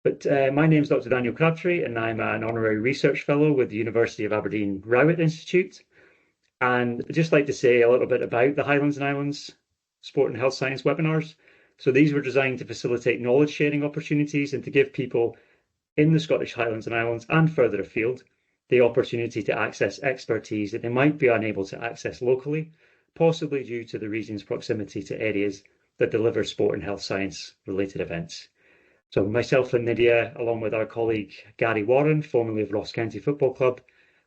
But my name is Dr. Daniel Crabtree, and I'm an honorary research fellow with the University of Aberdeen Rowett Institute. And I'd just like to say a little bit about the Highlands and Islands Sport and Health Science webinars. So these were designed to facilitate knowledge sharing opportunities and to give people in the Scottish Highlands and Islands and further afield the opportunity to access expertise that they might be unable to access locally, possibly due to the region's proximity to areas that deliver sport and health science related events. So myself and Nydia, along with our colleague Gary Warren, formerly of Ross County Football Club,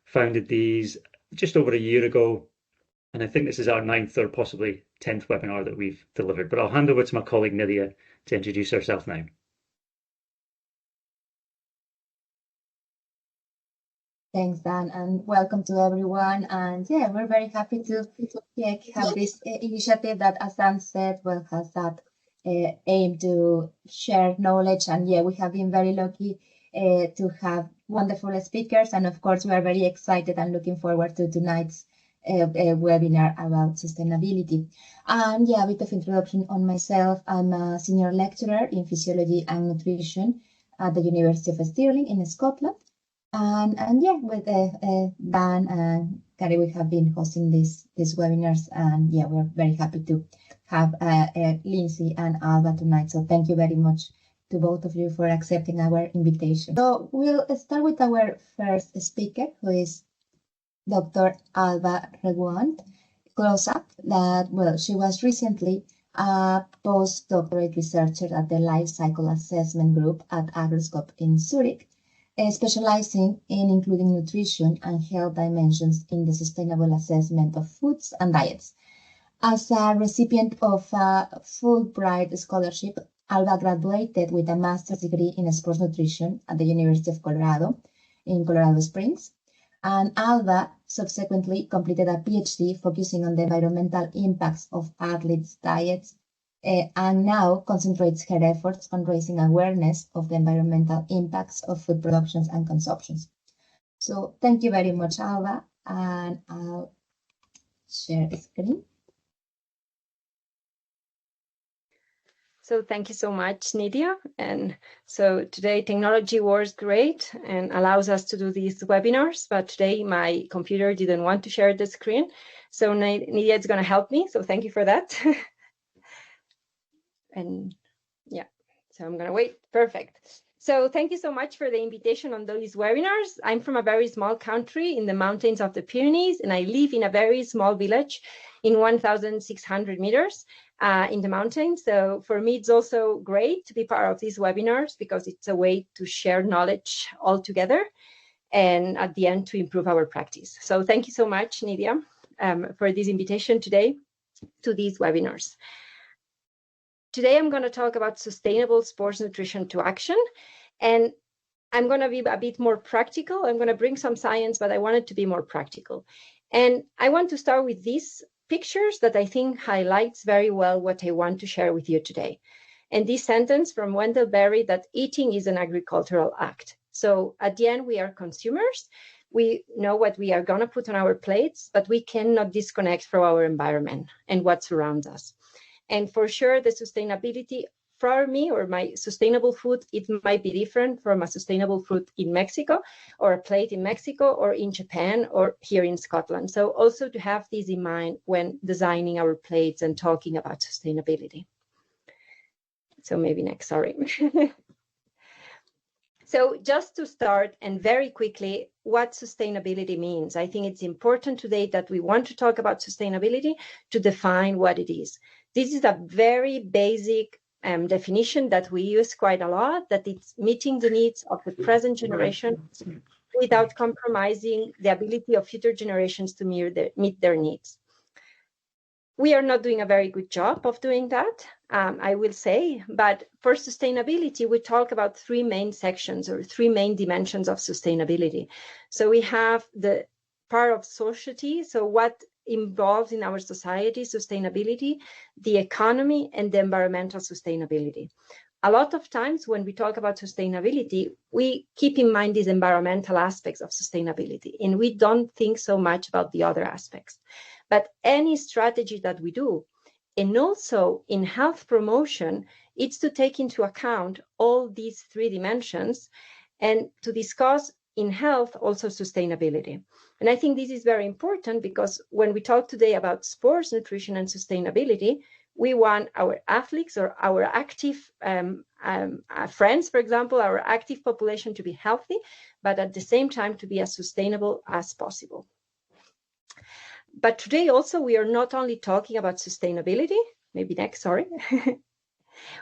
founded these just over a year ago. And I think this is our 9th or possibly 10th webinar that we've delivered. But I'll hand over to my colleague Nydia to introduce herself now. Thanks, Dan, and welcome to everyone. And yeah, we're very happy to have this initiative that, as Dan said, well, has that aim to share knowledge. And yeah, we have been very lucky to have wonderful speakers. And of course, we are very excited and looking forward to tonight's webinar about sustainability. And yeah, a bit of introduction on myself. I'm a senior lecturer in physiology and nutrition at the University of Stirling in Scotland. And yeah, with Dan and Gary, we have been hosting these webinars, and yeah, we're very happy to have Lindsay and Alba tonight. So thank you very much to both of you for accepting our invitation. So we'll start with our first speaker, who is Dr. Alba Reguant-Closa. She was recently a postdoctorate researcher at the Life Cycle Assessment Group at Agroscope in Zurich, specializing in including nutrition and health dimensions in the sustainable assessment of foods and diets. As a recipient of a Fulbright scholarship, Alba graduated with a master's degree in sports nutrition at the University of Colorado in Colorado Springs. And Alba subsequently completed a PhD focusing on the environmental impacts of athletes' diets, and now concentrates her efforts on raising awareness of the environmental impacts of food productions and consumptions. So thank you very much, Alba, and I'll share the screen. So thank you so much, Nydia. And so today technology works great and allows us to do these webinars, but today my computer didn't want to share the screen. So Nydia is going to help me. So thank you for that. And yeah, so I'm going to wait. Perfect. So thank you so much for the invitation on these webinars. I'm from a very small country in the mountains of the Pyrenees, and I live in a very small village in 1,600 meters in the mountains. So for me, it's also great to be part of these webinars because it's a way to share knowledge all together and at the end to improve our practice. So thank you so much, Nydia, for this invitation today to these webinars. Today, I'm going to talk about sustainable sports nutrition to action, and I'm going to be a bit more practical. I'm going to bring some science, but I want it to be more practical. And I want to start with these pictures that I think highlights very well what I want to share with you today. And this sentence from Wendell Berry, that eating is an agricultural act. So at the end, we are consumers. We know what we are going to put on our plates, but we cannot disconnect from our environment and what surrounds us. And for sure, the sustainability for me or my sustainable food, it might be different from a sustainable food in Mexico or a plate in Mexico or in Japan or here in Scotland. So also to have this in mind when designing our plates and talking about sustainability. So maybe next, sorry. So just to start and very quickly, what sustainability means. I think it's important today that we want to talk about sustainability to define what it is. This is a very basic definition that we use quite a lot, that it's meeting the needs of the present generation without compromising the ability of future generations to meet their needs. We are not doing a very good job of doing that, I will say, but for sustainability, we talk about three main sections or three main dimensions of sustainability. So we have the part of society, so what involved in our society, sustainability, the economy, and the environmental sustainability. A lot of times when we talk about sustainability, we keep in mind these environmental aspects of sustainability, and we don't think so much about the other aspects. But any strategy that we do, And also in health promotion, it's to take into account all these three dimensions and to discuss in health also sustainability. And I think this is very important because when we talk today about sports nutrition and sustainability, we want our athletes or our active friends, for example, our active population to be healthy, but at the same time to be as sustainable as possible. But today also we are not only talking about sustainability, maybe next, sorry.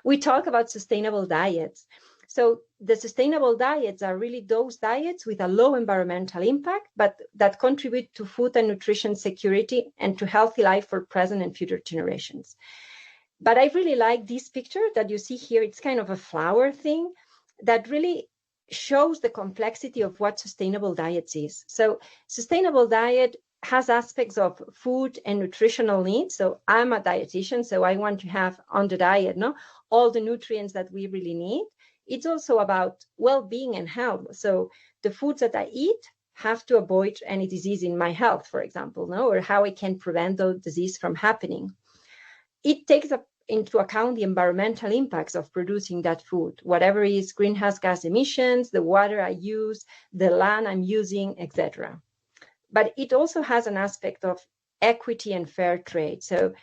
We talk about sustainable diets. So the sustainable diets are really those diets with a low environmental impact, but that contribute to food and nutrition security and to healthy life for present and future generations. But I really like this picture that you see here. It's kind of a flower thing that really shows the complexity of what sustainable diets is. So sustainable diet has aspects of food and nutritional needs. So I'm a dietitian, so I want to have on the diet, all the nutrients that we really need. It's also about well-being and health. So the foods that I eat have to avoid any disease in my health, for example, or how I can prevent the disease from happening. It takes into account the environmental impacts of producing that food, whatever is greenhouse gas emissions, the water I use, the land I'm using, etc. But it also has an aspect of equity and fair trade. So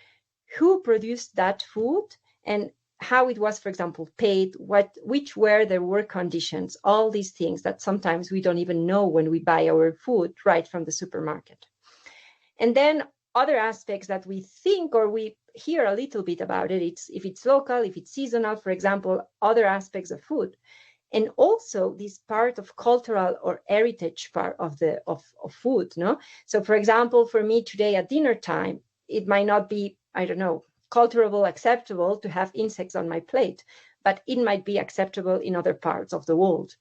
who produced that food and how it was, for example, paid, which were their work conditions, all these things that sometimes we don't even know when we buy our food right from the supermarket. And then other aspects that we think or we hear a little bit about it, it's if it's local, if it's seasonal, for example, other aspects of food. And also this part of cultural or heritage part of food, So for example, for me today at dinner time, it might not be, culturally acceptable to have insects on my plate, but it might be acceptable in other parts of the world.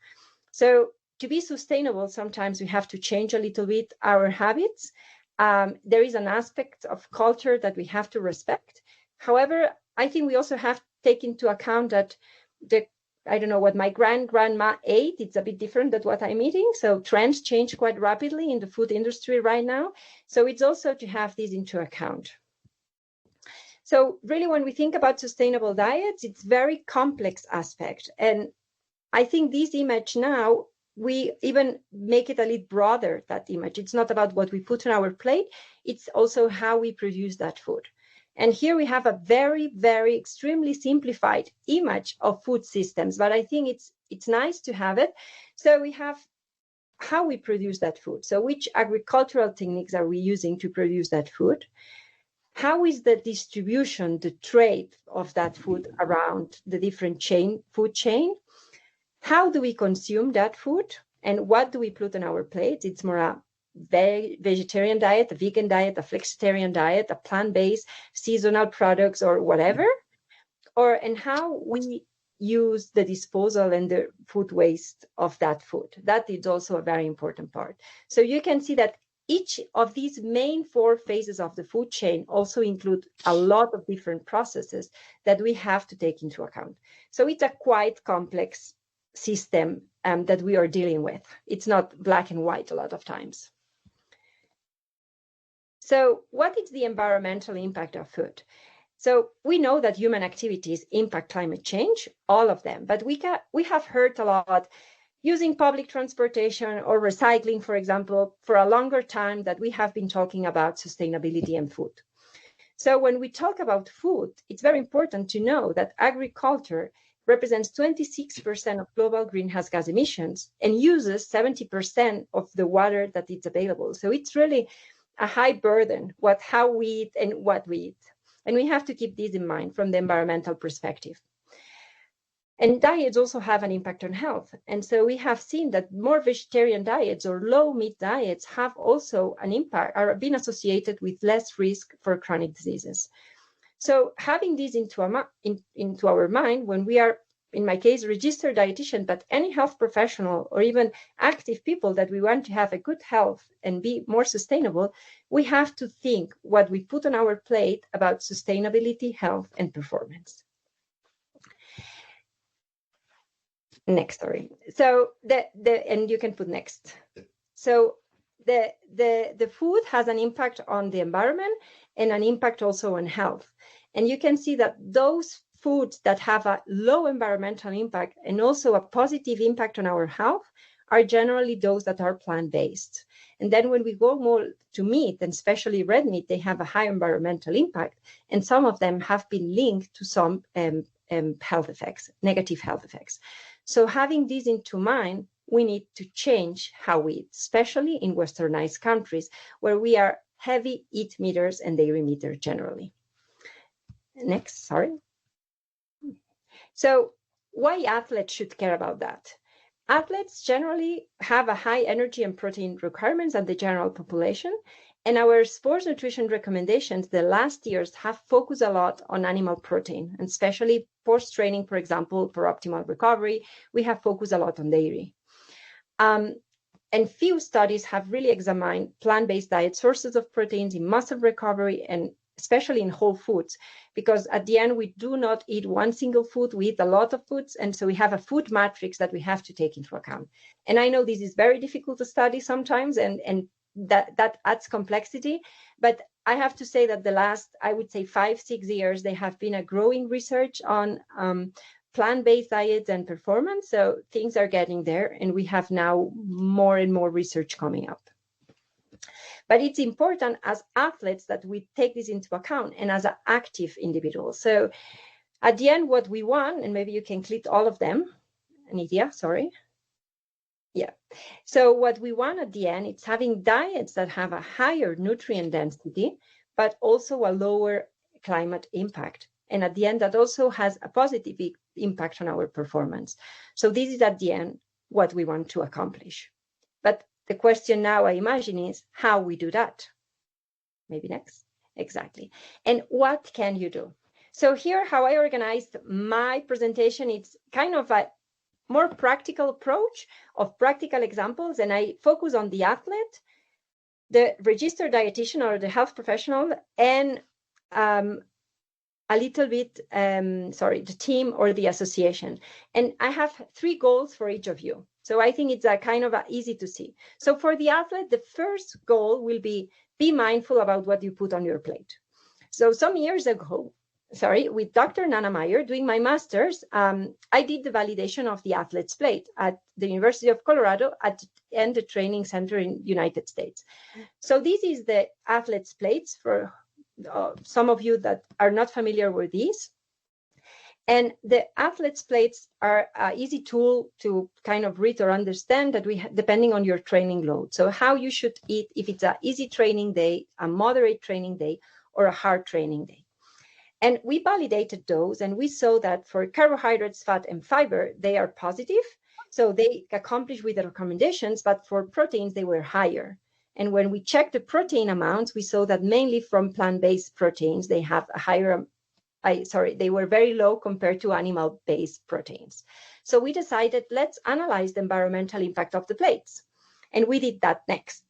So to be sustainable, sometimes we have to change a little bit our habits. There is an aspect of culture that we have to respect. However, I think we also have to take into account that what my grandma ate, it's a bit different than what I'm eating. So trends change quite rapidly in the food industry right now. So it's also to have this into account. So really, when we think about sustainable diets, it's very complex aspect. And I think this image now, we even make it a little broader, that image. It's not about what we put on our plate. It's also how we produce that food. And here we have a very, very extremely simplified image of food systems, but I think it's nice to have it. So we have how we produce that food. So which agricultural techniques are we using to produce that food? How is the distribution, the trade of that food around the different food chain? How do we consume that food? And what do we put on our plates? It's more a vegetarian diet, a vegan diet, a flexitarian diet, a plant-based, seasonal products, or whatever. And how we use the disposal and the food waste of that food. That is also a very important part. So you can see that each of these main 4 phases of the food chain also include a lot of different processes that we have to take into account. So it's a quite complex system that we are dealing with. It's not black and white a lot of times. So what is the environmental impact of food? So we know that human activities impact climate change, all of them, but we have heard a lot using public transportation or recycling, for example, for a longer time that we have been talking about sustainability and food. So when we talk about food, it's very important to know that agriculture represents 26% of global greenhouse gas emissions and uses 70% of the water that is available. So it's really a high burden, how we eat and what we eat. And we have to keep this in mind from the environmental perspective. And diets also have an impact on health. And so we have seen that more vegetarian diets or low meat diets have also an impact, are being associated with less risk for chronic diseases. So having this into our mind when we are, in my case, registered dietitian, but any health professional or even active people that we want to have a good health and be more sustainable, we have to think what we put on our plate about sustainability, health, and performance. Next, sorry. So and you can put next. So the food has an impact on the environment and an impact also on health. And you can see that those foods that have a low environmental impact and also a positive impact on our health are generally those that are plant-based. And then when we go more to meat, and especially red meat, they have a high environmental impact, and some of them have been linked to some health effects, negative health effects. So having this into mind, we need to change how we eat, especially in westernized countries where we are heavy eat meaters and dairy meaters generally. Next, sorry. So why athletes should care about that? Athletes generally have a high energy and protein requirements than the general population, and our sports nutrition recommendations the last years have focused a lot on animal protein, and especially post-training, for example, for optimal recovery, we have focused a lot on dairy. And few studies have really examined plant-based diet sources of proteins in muscle recovery and especially in whole foods, because at the end, we do not eat one single food, we eat a lot of foods. And so we have a food matrix that we have to take into account. And I know this is very difficult to study sometimes, and that adds complexity. But I have to say that the last, I would say 5-6 years, there have been a growing research on plant-based diets and performance. So things are getting there, and we have now more and more research coming up. But it's important as athletes that we take this into account and as an active individual. So at the end, what we want, and maybe you can click all of them, Nidia, sorry. Yeah. So what we want at the end, it's having diets that have a higher nutrient density, but also a lower climate impact. And at the end, that also has a positive impact on our performance. So this is at the end what we want to accomplish. But the question now, I imagine, is how we do that. Maybe next. Exactly. And what can you do? So here, how I organized my presentation, it's kind of a more practical approach of practical examples. And I focus on the athlete, the registered dietitian or the health professional, and a little bit, the team or the association. And I have 3 goals for each of you. So I think it's a kind of easy to see. So for the athlete, the first goal will be mindful about what you put on your plate. So some years ago, with Dr. Nana Meyer doing my master's, I did the validation of the athlete's plate at the University of Colorado and the training center in United States. So this is the athlete's plates for some of you that are not familiar with these. And the athlete's plates are an easy tool to kind of read or understand that depending on your training load. So how you should eat if it's an easy training day, a moderate training day, or a hard training day. And we validated those, and we saw that for carbohydrates, fat, and fiber, they are positive. So they accomplish with the recommendations, but for proteins, they were higher. And when we checked the protein amounts, we saw that mainly from plant-based proteins, they have a higher they were very low compared to animal-based proteins. So we decided, let's analyze the environmental impact of the plates. And we did that next.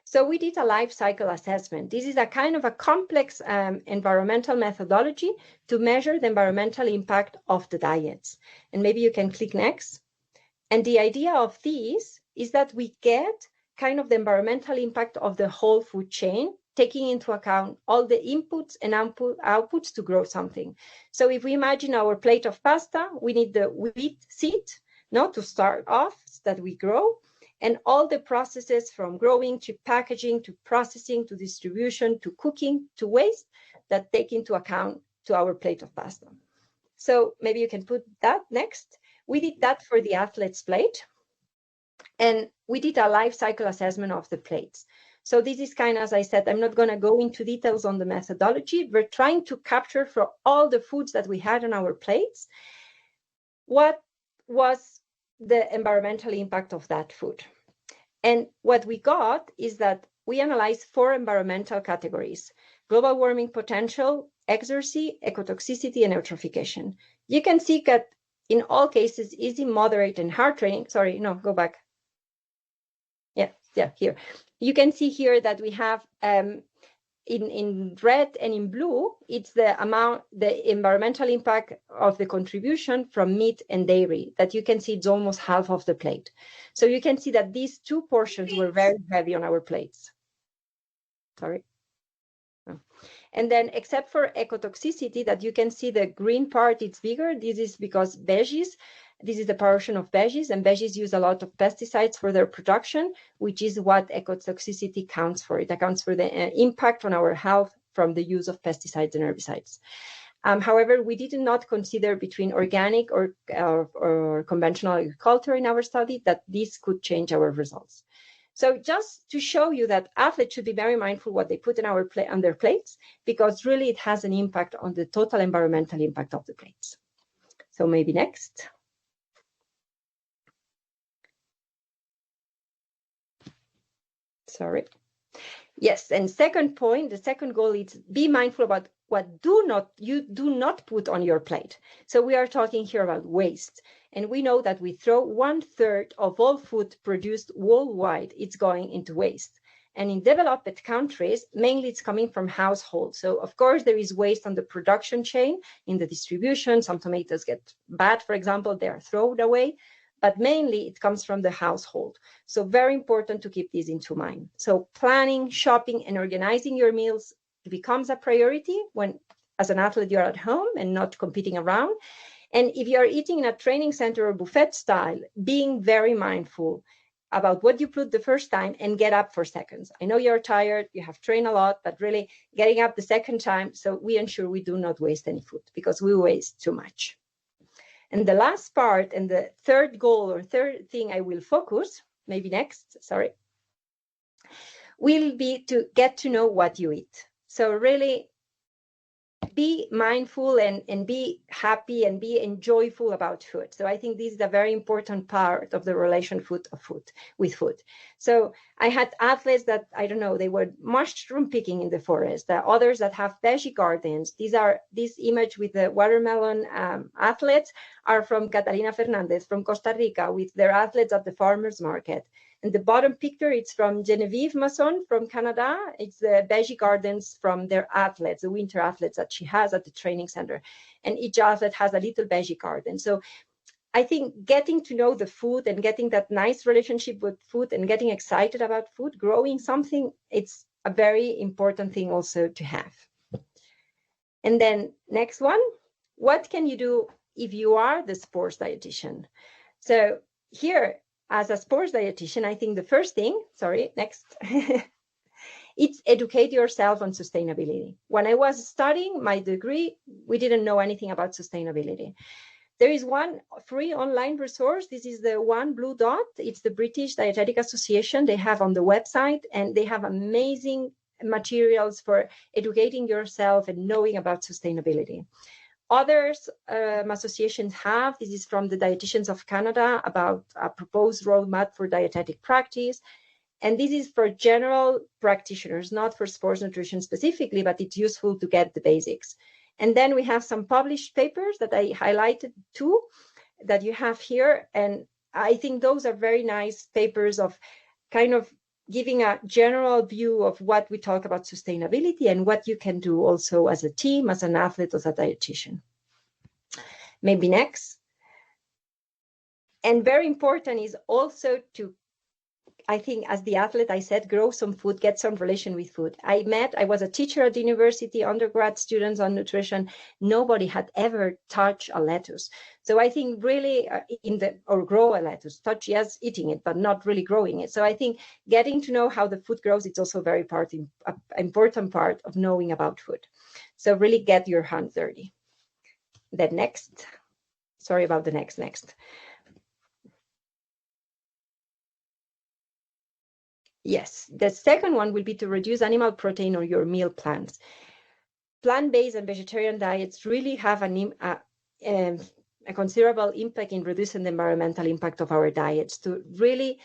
So we did a life cycle assessment. This is a kind of a complex environmental methodology to measure the environmental impact of the diets. And maybe you can click next. And the idea of these is that we get kind of the environmental impact of the whole food chain, taking into account all the inputs and outputs to grow something. So if we imagine our plate of pasta, we need the wheat seed, to start off that we grow, and all the processes from growing to packaging to processing to distribution to cooking to waste that take into account to our plate of pasta. So maybe you can put that next. We did that for the athlete's plate, and we did a life cycle assessment of the plates. So this is kind of, as I said, I'm not going to go into details on the methodology. We're trying to capture for all the foods that we had on our plates, what was the environmental impact of that food. And what we got is that we analyzed 4 environmental categories: global warming potential, exercy, ecotoxicity, and eutrophication. You can see that in all cases, easy, moderate, and hard training. Sorry, no, go back. Yeah, here. You can see here that we have in red and in blue, it's the environmental impact of the contribution from meat and dairy that you can see it's almost half of the plate. So you can see that these 2 portions were very heavy on our plates. Sorry. And then except for ecotoxicity, that you can see the green part, it's bigger. This is because veggies, this is the portion of veggies, and veggies use a lot of pesticides for their production, which is what ecotoxicity counts for. It accounts for the impact on our health from the use of pesticides and herbicides. However, we did not consider between organic or conventional agriculture in our study that this could change our results. So just to show you that athletes should be very mindful what they put on their plates, because really it has an impact on the total environmental impact of the plates. So maybe next. Sorry. Yes, and second point, the second goal is be mindful about what you do not put on your plate. So we are talking here about waste. And we know that we throw 1/3 of all food produced worldwide, it's going into waste. And in developed countries, mainly it's coming from households. So of course there is waste on the production chain, in the distribution. Some tomatoes get bad, for example, they are thrown away. But mainly it comes from the household. So very important to keep this into mind. So planning, shopping, and organizing your meals becomes a priority when, as an athlete, you're at home and not competing around. And if you're eating in a training center or buffet style, being very mindful about what you put the first time and get up for seconds. I know you're tired, you have trained a lot, but really getting up the second time, so we ensure we do not waste any food, because we waste too much. And the last part, and the third goal or third thing I will focus, maybe next, sorry, will be to get to know what you eat. So really be mindful and be happy and be enjoyful about food. So I think this is a very important part of the relation with food. So I had athletes that, I don't know, they were mushroom picking in the forest. There are others that have veggie gardens. This image with the watermelon athletes are from Catalina Fernandez from Costa Rica with their athletes at the farmer's market. And the bottom picture, it's from Genevieve Masson from Canada. It's the veggie gardens from their athletes, the winter athletes that she has at the training center. And each athlete has a little veggie garden. So I think getting to know the food and getting that nice relationship with food and getting excited about food, growing something, it's a very important thing also to have. And then next one, what can you do if you are the sports dietitian? So here, as a sports dietitian, I think the first thing, sorry, next, it's educate yourself on sustainability. When I was studying my degree, we didn't know anything about sustainability. There is one free online resource. This is the one blue dot. It's the British Dietetic Association. They have on the website, and they have amazing materials for educating yourself and knowing about sustainability. Others associations have, this is from the Dietitians of Canada, about a proposed roadmap for dietetic practice. And this is for general practitioners, not for sports nutrition specifically, but it's useful to get the basics. And then we have some published papers that I highlighted too, that you have here. And I think those are very nice papers of kind of giving a general view of what we talk about sustainability and what you can do also as a team, as an athlete, as a dietitian. Maybe next. And very important is also to, I think, as the athlete, I said, grow some food, get some relation with food. I was a teacher at the university, undergrad students on nutrition. Nobody had ever touched a lettuce. So I think really or grow a lettuce, touch, yes, eating it, but not really growing it. So I think getting to know how the food grows, it's also very important part of knowing about food. So really get your hands dirty. Then next, sorry about the next. Yes, the second one will be to reduce animal protein on your meal plans. Plant-based and vegetarian diets really have a considerable impact in reducing the environmental impact of our diets. To really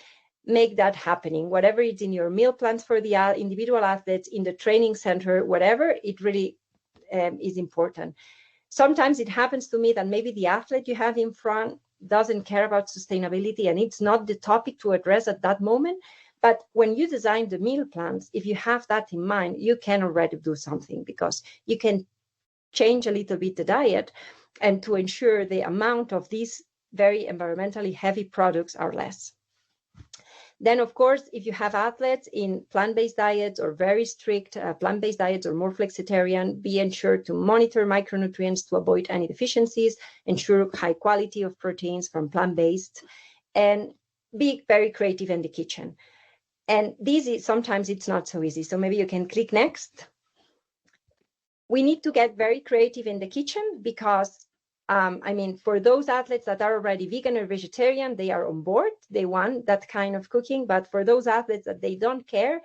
make that happening, whatever is in your meal plans for the individual athletes, in the training center, whatever, it really is important. Sometimes it happens to me that maybe the athlete you have in front doesn't care about sustainability and it's not the topic to address at that moment. But when you design the meal plans, if you have that in mind, you can already do something, because you can change a little bit the diet and to ensure the amount of these very environmentally heavy products are less. Then, of course, if you have athletes in plant-based diets or very strict plant-based diets or more flexitarian, be ensured to monitor micronutrients to avoid any deficiencies, ensure high quality of proteins from plant-based, and be very creative in the kitchen. And this is sometimes it's not so easy. So maybe you can click next. We need to get very creative in the kitchen because I mean, for those athletes that are already vegan or vegetarian, they are on board. They want that kind of cooking. But for those athletes that they don't care,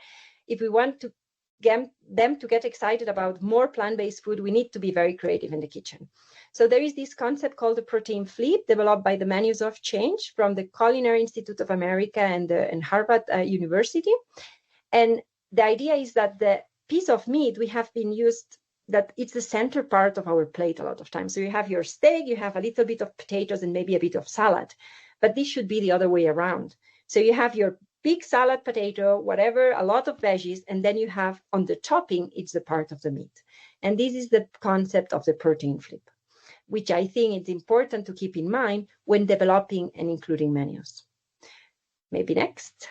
if we want to get them to get excited about more plant-based food, we need to be very creative in the kitchen. So there is this concept called the protein flip, developed by the Menus of Change from the Culinary Institute of America and Harvard University. And the idea is that the piece of meat we have been used, that it's the center part of our plate a lot of times. So you have your steak, you have a little bit of potatoes and maybe a bit of salad, but this should be the other way around. So you have your big salad, potato, whatever, a lot of veggies, and then you have on the topping, it's the part of the meat. And this is the concept of the protein flip, which I think is important to keep in mind when developing and including menus. Maybe next.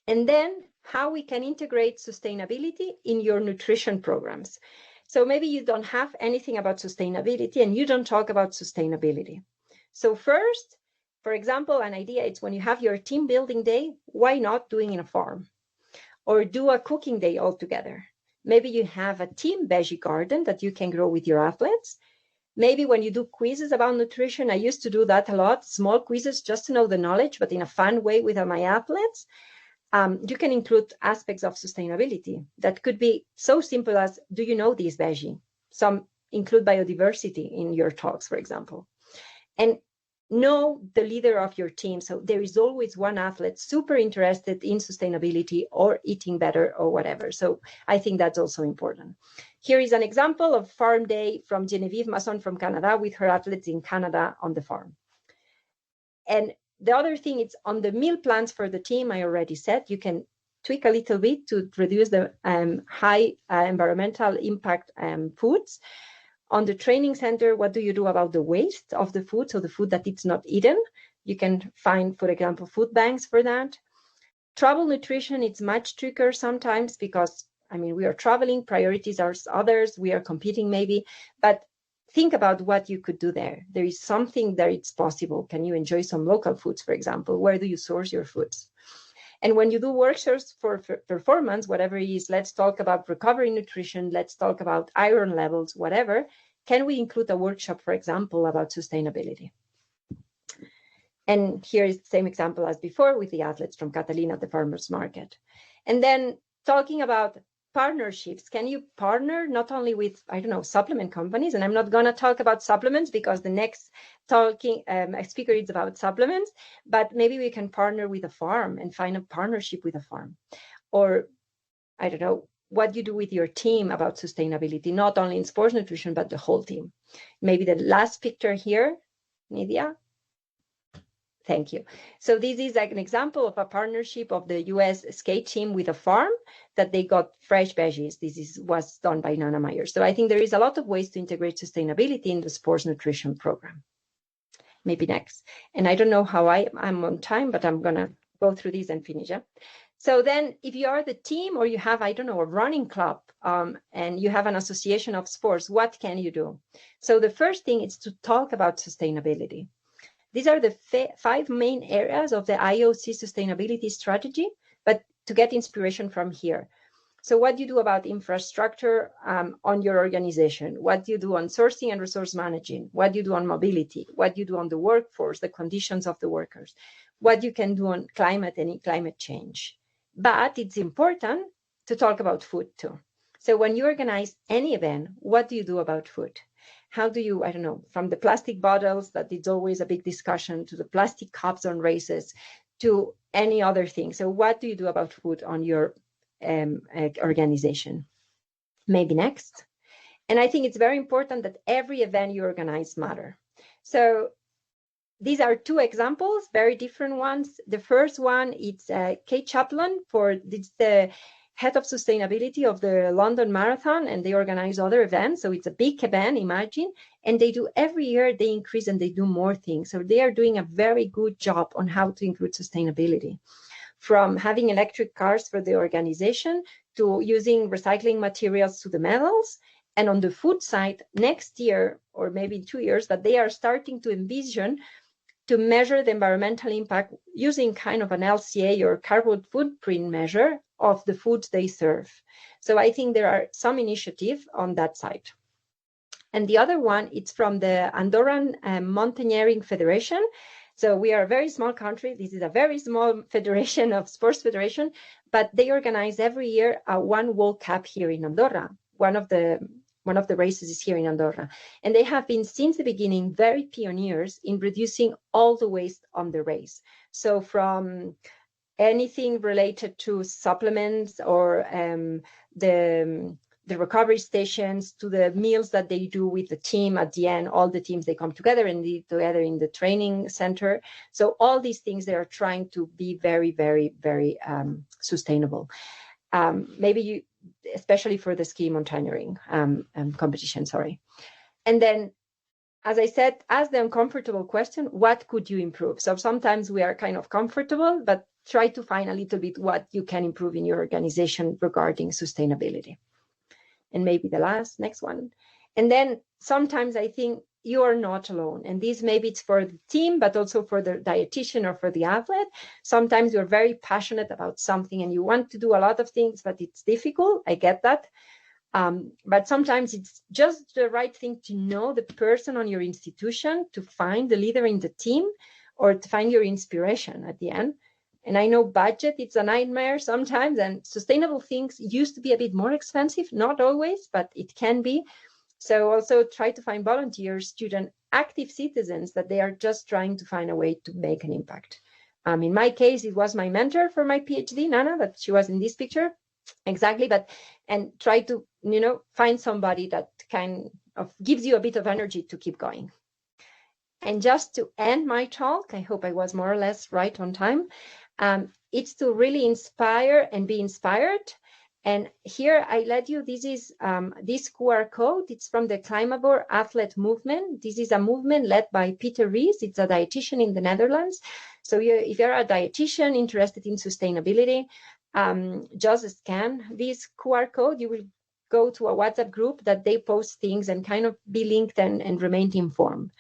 And then how we can integrate sustainability in your nutrition programs. So maybe you don't have anything about sustainability and you don't talk about sustainability. So first, for example, an idea is when you have your team building day, why not doing in a farm? Or do a cooking day all together. Maybe you have a team veggie garden that you can grow with your athletes. Maybe when you do quizzes about nutrition, I used to do that a lot, small quizzes just to know the knowledge, but in a fun way with my athletes. You can include aspects of sustainability that could be so simple as, do you know this veggie? Some include biodiversity in your talks, for example. And know the leader of your team. So there is always one athlete super interested in sustainability or eating better or whatever. So I think that's also important. Here is an example of farm day from Genevieve Masson from Canada with her athletes in Canada on the farm. And the other thing is on the meal plans for the team, I already said, you can tweak a little bit to reduce the high environmental impact foods. On the training center, what do you do about the waste of the food? So the food that it's not eaten, you can find, for example, food banks for that. Travel nutrition, it's much trickier sometimes because, I mean, we are traveling, priorities are others, we are competing maybe, but think about what you could do there. There is something that it's possible. Can you enjoy some local foods, for example? Where do you source your foods? And when you do workshops for performance, whatever it is, let's talk about recovery nutrition, let's talk about iron levels, whatever. Can we include a workshop, for example, about sustainability? And here is the same example as before with the athletes from Catalina at the farmers market. And then talking about partnerships, can you partner not only with, I don't know, supplement companies? And I'm not going to talk about supplements because the next speaker is about supplements, but maybe we can partner with a farm and find a partnership with a farm. Or, I don't know, what you do with your team about sustainability, not only in sports nutrition, but the whole team. Maybe the last picture here, Nidia. Thank you. So this is like an example of a partnership of the US skate team with a farm that they got fresh veggies. Was done by Nana Meyer. So I think there is a lot of ways to integrate sustainability in the sports nutrition program. Maybe next. And I don't know how I'm on time, but I'm going to go through these and finish. Yeah? So then if you are the team or you have, I don't know, a running club and you have an association of sports, what can you do? So the first thing is to talk about sustainability. These are the 5 main areas of the IOC sustainability strategy, but to get inspiration from here. So what do you do about infrastructure on your organization? What do you do on sourcing and resource managing? What do you do on mobility? What do you do on the workforce, the conditions of the workers? What you can do on climate and climate change? But it's important to talk about food too. So when you organize any event, what do you do about food? How do you, I don't know, from the plastic bottles that it's always a big discussion to the plastic cups on races to any other thing. So what do you do about food on your organization? Maybe next. And I think it's very important that every event you organize matter. So these are 2 examples, very different ones. The first one, it's Kate Chaplin for the head of sustainability of the London Marathon, and they organize other events. So it's a big event, imagine. And they do every year, they increase and they do more things. So they are doing a very good job on how to include sustainability. From having electric cars for the organization to using recycling materials to the metals. And on the food side, next year, or maybe 2 years, that they are starting to envision to measure the environmental impact using kind of an LCA or carbon footprint measure of the foods they serve. So I think there are some initiatives on that side. And the other one, it's from the Andorran Mountaineering Federation. So we are a very small country. This is a very small federation of sports federation, but they organize every year a One World Cup here in Andorra. One of the races is here in Andorra. And they have been, since the beginning, very pioneers in reducing all the waste on the race. So from anything related to supplements or the recovery stations to the meals that they do with the team at the end, all the teams, they come together and eat together in the training center. So all these things, they are trying to be very, very, very sustainable. Especially for the ski mountaineering competition, And then, as I said, ask the uncomfortable question, what could you improve? So sometimes we are kind of comfortable, but try to find a little bit what you can improve in your organization regarding sustainability. And maybe the next one. And then sometimes I think you are not alone. And this maybe it's for the team, but also for the dietitian or for the athlete. Sometimes you're very passionate about something and you want to do a lot of things, but it's difficult. I get that. But sometimes it's just the right thing to know the person on your institution, to find the leader in the team, or to find your inspiration at the end. And I know budget, it's a nightmare sometimes, and sustainable things used to be a bit more expensive, not always, but it can be. So also try to find volunteers, student, active citizens that they are just trying to find a way to make an impact. In my case, it was my mentor for my PhD, Nana, that she was in this picture. Exactly, and try to, find somebody that kind of gives you a bit of energy to keep going. And just to end my talk, I hope I was more or less right on time. It's to really inspire and be inspired. And here I let you, this is this QR code. It's from the Climbable Athlete Movement. This is a movement led by Peter Rees. It's a dietitian in the Netherlands. So if you're a dietitian interested in sustainability, just scan this QR code. You will go to a WhatsApp group that they post things and kind of be linked and remain informed.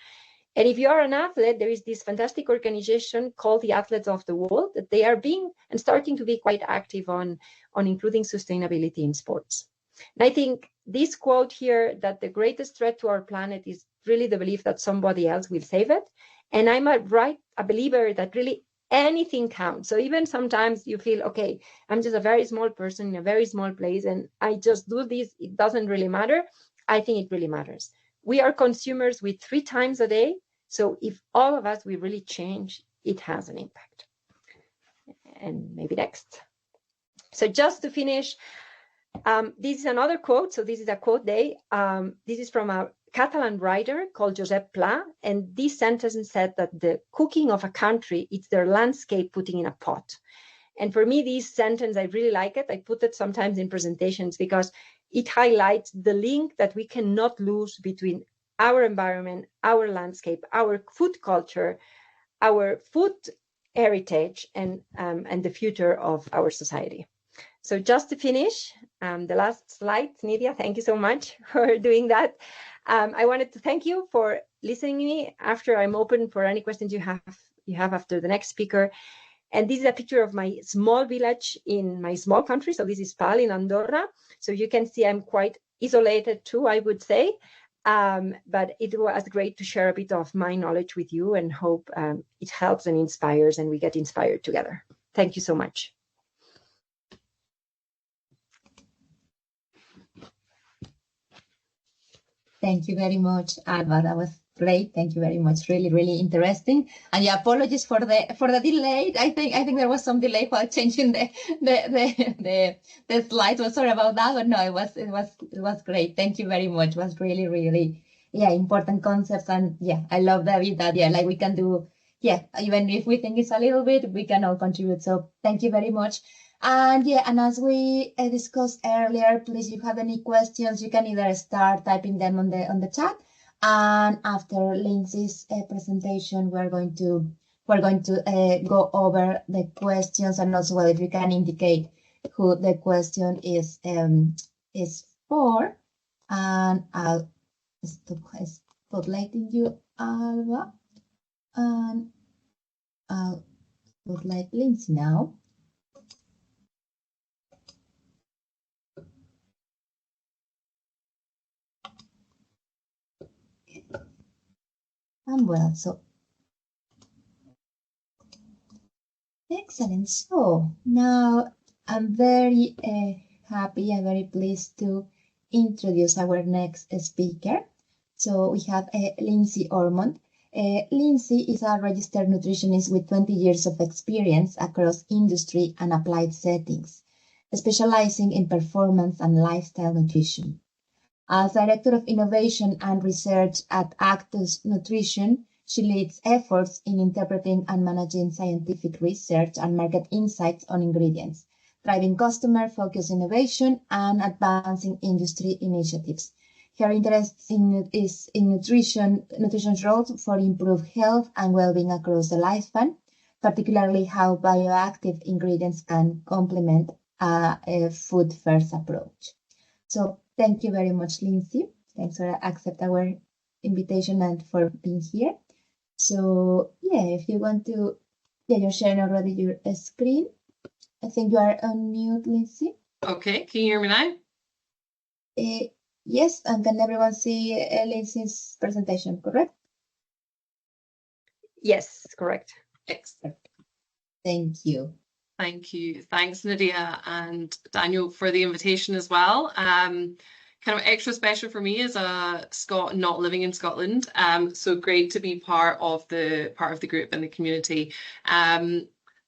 And if you are an athlete, there is this fantastic organization called the Athletes of the World that they are being and starting to be quite active on including sustainability in sports. And I think this quote here, that the greatest threat to our planet is really the belief that somebody else will save it. And I'm a believer that really anything counts. So even sometimes you feel, okay, I'm just a very small person in a very small place and I just do this, it doesn't really matter. I think it really matters. We are consumers with 3 times a day. So if all of us, we really change, it has an impact. And maybe next. So just to finish, this is another quote. So this is a quote day. This is from a Catalan writer called Josep Pla. And this sentence said that the cooking of a country, it's their landscape putting in a pot. And for me, this sentence, I really like it. I put it sometimes in presentations because it highlights the link that we cannot lose between our environment, our landscape, our food culture, our food heritage, and the future of our society. So just to finish, the last slide, Nidia, thank you so much for doing that. I wanted to thank you for listening to me. After, I'm open for any questions you have after the next speaker. And this is a picture of my small village in my small country. So this is Pal in Andorra. So you can see I'm quite isolated too, I would say. But it was great to share a bit of my knowledge with you and hope it helps and inspires and we get inspired together. Thank you so much. Thank you very much, Alba. That was great. Thank you very much. Really, really interesting. And yeah, apologies for the delay. I think there was some delay while changing the slides. Well, sorry about that, but no, it was great. Thank you very much. It was really, really important concepts. And I love that like we can do even if we think it's a little bit, we can all contribute. So thank you very much. And yeah, and as we discussed earlier, please, if you have any questions, you can either start typing them on the chat, and after Lindsay's presentation, we're going to go over the questions, and also, well, if you can indicate who the question is for, and I'll stop spotlighting you, Alba, and I'll spotlight Lindsay now. And well, so excellent. So now I'm very happy and very pleased to introduce our next speaker. So we have Lindsay Ormond. Lindsay is a registered nutritionist with 20 years of experience across industry and applied settings, specializing in performance and lifestyle nutrition. As Director of Innovation and Research at Actus Nutrition, she leads efforts in interpreting and managing scientific research and market insights on ingredients, driving customer-focused innovation and advancing industry initiatives. Her interest is in nutrition's role for improved health and well-being across the lifespan, particularly how bioactive ingredients can complement a food-first approach. So thank you very much, Lindsay. Thanks for accepting our invitation and for being here. So yeah, if you want to, you're sharing already your screen. I think you are on mute, Lindsay. Okay, can you hear me now? Yes, and can everyone see Lindsay's presentation, correct? Yes, correct. Excellent. Thank you. Thank you. Thanks, Nadia and Daniel, for the invitation as well. Kind of extra special for me as a Scot not living in Scotland. So great to be part of the group and the community.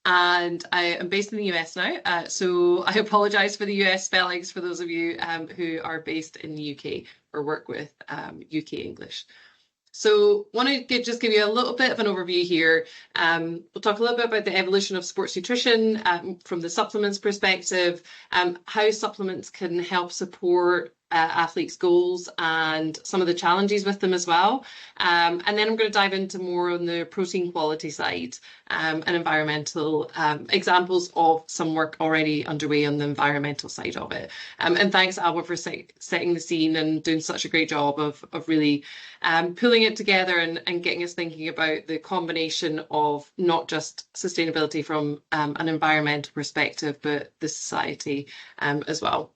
And I am based in the US now, so I apologise for the US spellings for those of you who are based in the UK or work with UK English. So want to just give you a little bit of an overview here. We'll talk a little bit about the evolution of sports nutrition from the supplements perspective, how supplements can help support athletes' goals and some of the challenges with them as well. And then I'm going to dive into more on the protein quality side and environmental examples of some work already underway on the environmental side of it. And thanks, Alba, for setting the scene and doing such a great job of really pulling it together and getting us thinking about the combination of not just sustainability from an environmental perspective, but the society as well.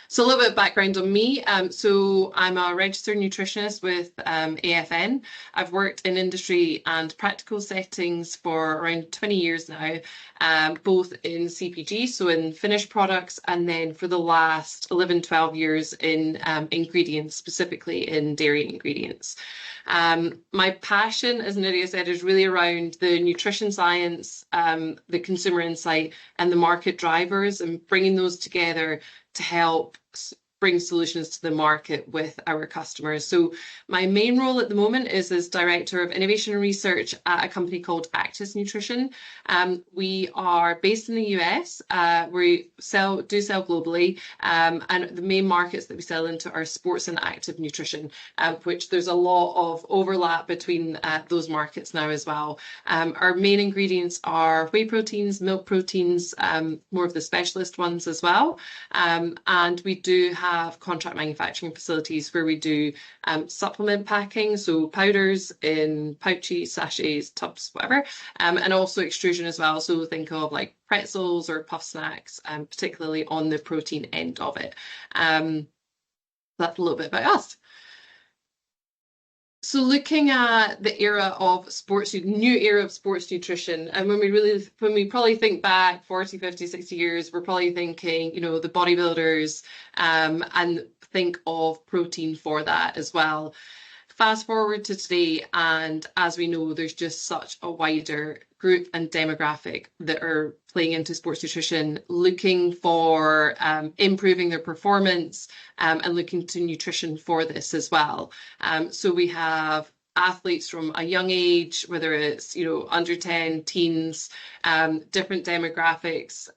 So a little bit of background on me. So I'm a registered nutritionist with AFN. I've worked in industry and practical settings for around 20 years now, both in CPG, so in finished products, and then for the last 11, 12 years in ingredients, specifically in dairy ingredients. My passion, as Nadia said, is really around the nutrition science, the consumer insight, and the market drivers, and bringing those together to help bring solutions to the market with our customers. So my main role at the moment is as Director of Innovation and Research at a company called Actus Nutrition. We are based in the US. We do sell globally, and the main markets that we sell into are sports and active nutrition, which there's a lot of overlap between those markets now as well. Our main ingredients are whey proteins, milk proteins, more of the specialist ones as well. And we do have contract manufacturing facilities where we do supplement packing, so powders in pouches, sachets, tubs, whatever, and also extrusion as well. So think of like pretzels or puff snacks, particularly on the protein end of it. That's a little bit about us. So looking at the era of new era of sports nutrition, and when we probably think back 40, 50, 60 years, we're probably thinking, the bodybuilders, and think of protein for that as well. Fast forward to today, and as we know, there's just such a wider group and demographic that are playing into sports nutrition, looking for improving their performance, and looking to nutrition for this as well. So we have athletes from a young age, whether it's, under 10, teens, different demographics,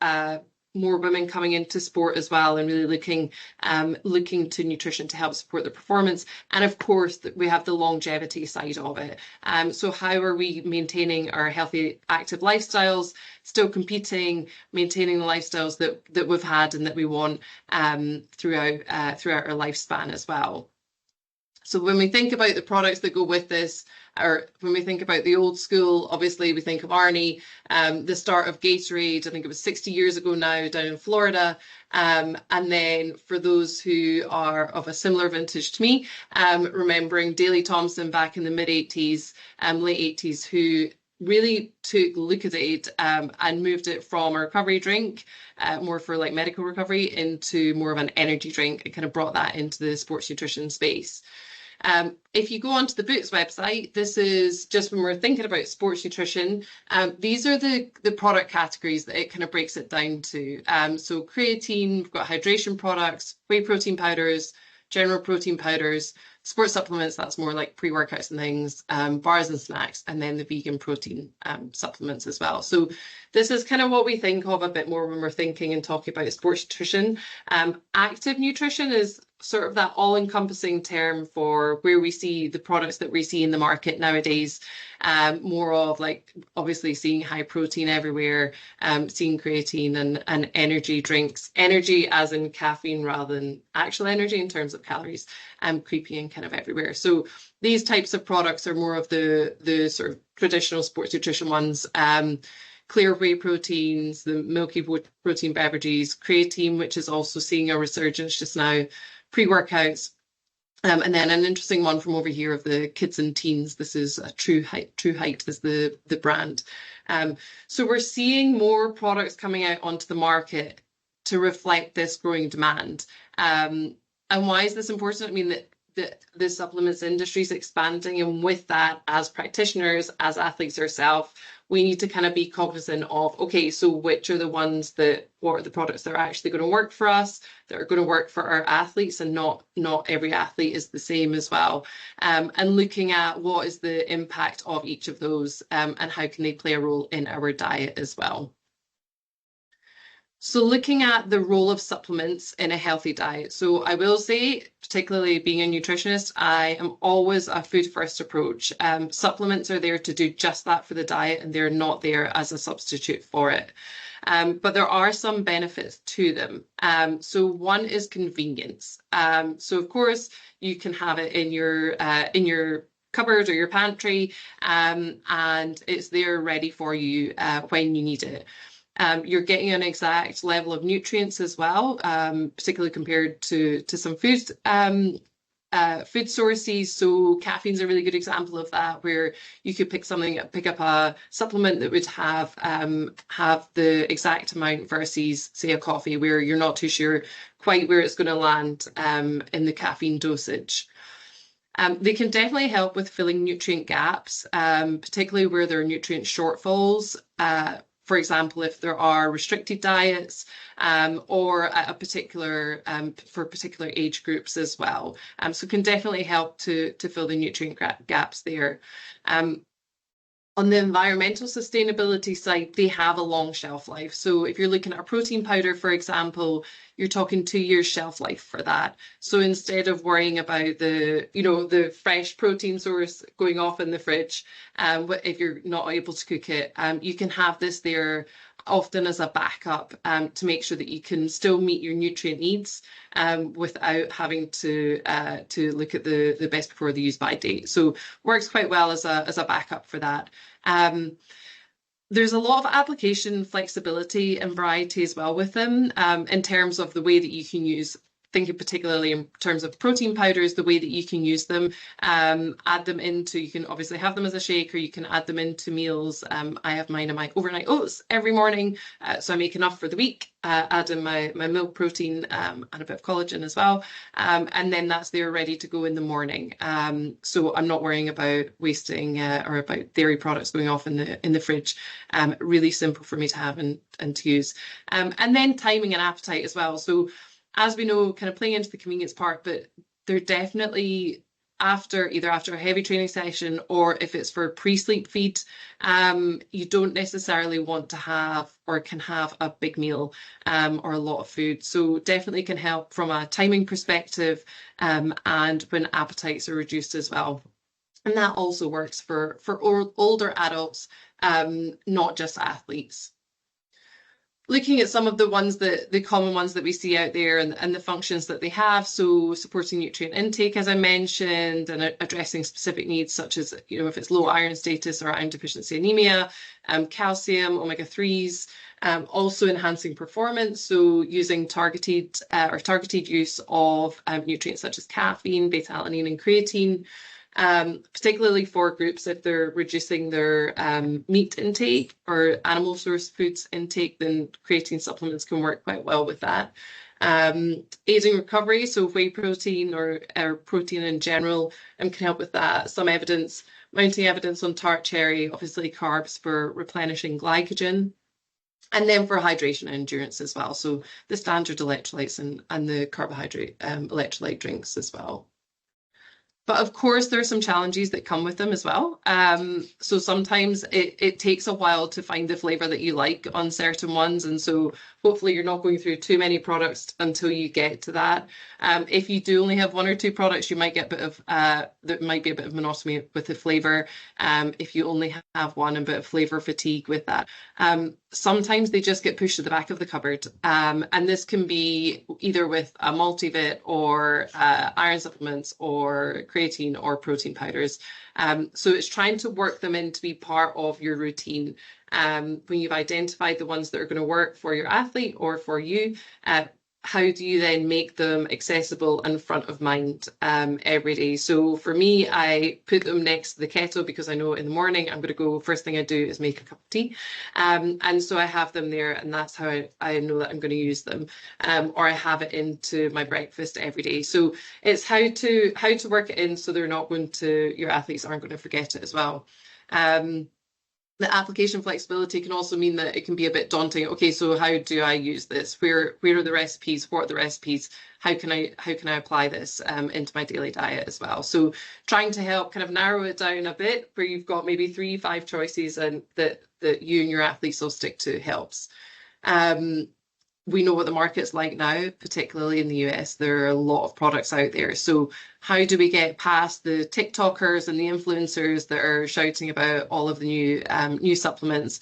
more women coming into sport as well, and really looking to nutrition to help support their performance. And of course, we have the longevity side of it. So how are we maintaining our healthy, active lifestyles, still competing, maintaining the lifestyles that we've had and that we want throughout our lifespan as well. So when we think about the products that go with this, or when we think about the old school, obviously we think of Arnie, the start of Gatorade, I think it was 60 years ago now, down in Florida. And then for those who are of a similar vintage to me, remembering Daley Thompson back in the mid-80s, late 80s, who really took Lucozade and moved it from a recovery drink, more for like medical recovery, into more of an energy drink, and kind of brought that into the sports nutrition space. If you go onto the Boots website, this is just when we're thinking about sports nutrition. These are the product categories that it kind of breaks it down to. So creatine, we've got hydration products, whey protein powders, general protein powders, sports supplements, that's more like pre-workouts and things, bars and snacks, and then the vegan protein supplements as well. So this is kind of what we think of a bit more when we're thinking and talking about sports nutrition. Active nutrition is sort of that all-encompassing term for where we see the products that we see in the market nowadays, more of like obviously seeing high protein everywhere, seeing creatine and energy drinks, energy as in caffeine rather than actual energy in terms of calories, creeping kind of everywhere. So these types of products are more of the sort of traditional sports nutrition ones. Clear whey proteins, the milky protein beverages, creatine, which is also seeing a resurgence just now, pre-workouts, and then an interesting one from over here of the kids and teens. This is True Height is the brand. So we're seeing more products coming out onto the market to reflect this growing demand. And why is this important? I mean, the supplements industry is expanding, and with that, as practitioners, as athletes ourselves, we need to kind of be cognizant of, okay, so which are the ones what are the products that are actually going to work for us, that are going to work for our athletes, and not every athlete is the same as well. And looking at what is the impact of each of those, and how can they play a role in our diet as well. So looking at the role of supplements in a healthy diet. So I will say, particularly being a nutritionist, I am always a food first approach. Supplements are there to do just that for the diet, and they're not there as a substitute for it. But there are some benefits to them. So one is convenience. So of course you can have it in your cupboard or your pantry, and it's there ready for you when you need it. You're getting an exact level of nutrients as well, particularly compared to some food sources. So caffeine's a really good example of that, where you could pick up a supplement that would have the exact amount versus, say, a coffee, where you're not too sure quite where it's going to land in the caffeine dosage. They can definitely help with filling nutrient gaps, particularly where there are nutrient shortfalls. For example, if there are restricted diets, or at a particular for particular age groups as well, so can definitely help to fill the nutrient gaps there. On the environmental sustainability side, they have a long shelf life. So if you're looking at a protein powder, for example, you're talking 2 years shelf life for that. So instead of worrying about the fresh protein source going off in the fridge, if you're not able to cook it, you can have this there often as a backup, to make sure that you can still meet your nutrient needs, without having to look at the best before the use by date. So works quite well as a backup for that. There's a lot of application flexibility and variety as well with them, in terms of the way that you can use, thinking particularly in terms of protein powders, the way that you can use them, add them into, you can obviously have them as a shake, or you can add them into meals. I have mine in my overnight oats every morning, so I make enough for the week, add in my milk protein, and a bit of collagen as well, and then that's there ready to go in the morning. So I'm not worrying about wasting or about dairy products going off in the fridge. Really simple for me to have and to use. And then timing and appetite as well. So as we know, kind of playing into the convenience part, but they're definitely either after a heavy training session, or if it's for pre-sleep feed, you don't necessarily want to have or can have a big meal or a lot of food. So definitely can help from a timing perspective, and when appetites are reduced as well. And that also works for older adults, not just athletes. Looking at some of the common ones that we see out there, and the functions that they have, so supporting nutrient intake, as I mentioned, and addressing specific needs such as, if it's low iron status or iron deficiency anemia, calcium, omega-3s, also enhancing performance, so using targeted use of nutrients such as caffeine, beta-alanine, and creatine. Particularly for groups if they're reducing their meat intake or animal source foods intake, then creatine supplements can work quite well with that. Aiding recovery, so whey protein or protein in general can help with that. Mounting evidence on tart cherry, obviously carbs for replenishing glycogen. And then for hydration and endurance as well, so the standard electrolytes and the carbohydrate electrolyte drinks as well. But of course, there are some challenges that come with them as well. So sometimes it takes a while to find the flavor that you like on certain ones. And so hopefully you're not going through too many products until you get to that. If you do only have one or two products, you might get there might be a bit of monotony with the flavor. If you only have one, a bit of flavor fatigue with that. Sometimes they just get pushed to the back of the cupboard. And this can be either with a multivit or iron supplements or creatine or protein powders. So it's trying to work them in to be part of your routine. When you've identified the ones that are going to work for your athlete or for you, how do you then make them accessible and front of mind every day? So for me, I put them next to the kettle because I know in the morning I'm going to go, first thing I do is make a cup of tea. And so I have them there, and that's how I know that I'm going to use them. Or I have it into my breakfast every day. So it's how to work it in so they're not going to, your athletes aren't going to forget it as well. The application flexibility can also mean that it can be a bit daunting. Okay, so how do I use this? Where are the recipes? What are the recipes? How can I apply this into my daily diet as well? So trying to help kind of narrow it down a bit, where you've got maybe 3-5 choices and that you and your athletes will stick to helps. We know what the market's like now, particularly in the US. There are a lot of products out there. So how do we get past the TikTokers and the influencers that are shouting about all of the new supplements